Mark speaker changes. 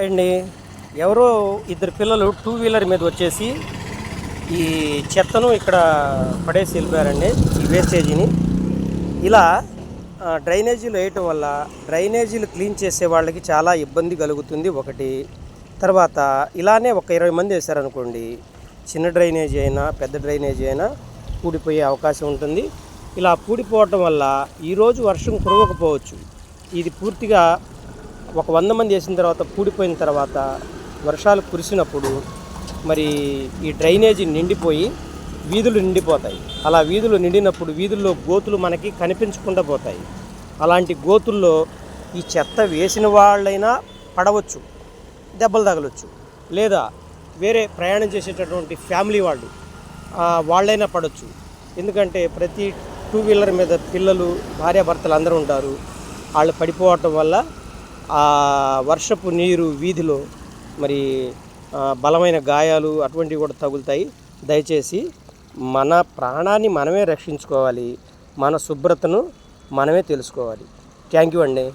Speaker 1: అండి ఎవరో ఇద్దరు పిల్లలు టూ వీలర్ మీద వచ్చేసి ఈ చెత్తను ఇక్కడ పడేసి వెళ్ళిపోయారండి, ఈ వేస్టేజీని. ఇలా డ్రైనేజీలు వేయటం వల్ల డ్రైనేజీలు క్లీన్ చేసే వాళ్ళకి చాలా ఇబ్బంది కలుగుతుంది ఒకటి. తర్వాత ఇలానే ఒక 20 మంది వేశారనుకోండి, చిన్న డ్రైనేజీ అయినా పెద్ద డ్రైనేజీ అయినా పూడిపోయే అవకాశం ఉంటుంది. ఇలా పూడిపోవటం వల్ల ఈరోజు వర్షం కురవకపోవచ్చు. ఇది పూర్తిగా ఒక 100 మంది వేసిన తర్వాత పూడిపోయిన తర్వాత వర్షాలు కురిసినప్పుడు మరి ఈ డ్రైనేజీ నిండిపోయి వీధులు నిండిపోతాయి. అలా వీధులు నిండినప్పుడు వీధుల్లో గోతులు మనకి కనిపించకుండా పోతాయి. అలాంటి గోతుల్లో ఈ చెత్త వేసిన వాళ్ళైనా పడవచ్చు, దెబ్బలు తగలవచ్చు. లేదా వేరే ప్రయాణం చేసేటటువంటి ఫ్యామిలీ వాళ్ళైనా పడవచ్చు. ఎందుకంటే ప్రతి టూ వీలర్ మీద పిల్లలు, భార్యాభర్తలు అందరూ ఉంటారు. వాళ్ళు పడిపోవటం వల్ల ఆ వర్షపు నీరు వీధిలో మరి బలమైన గాయాలు అటువంటివి కూడా తగులుతాయి. దయచేసి మన ప్రాణాన్ని మనమే రక్షించుకోవాలి, మన శుభ్రతను మనమే తెలుసుకోవాలి. థ్యాంక్ యూ అండి.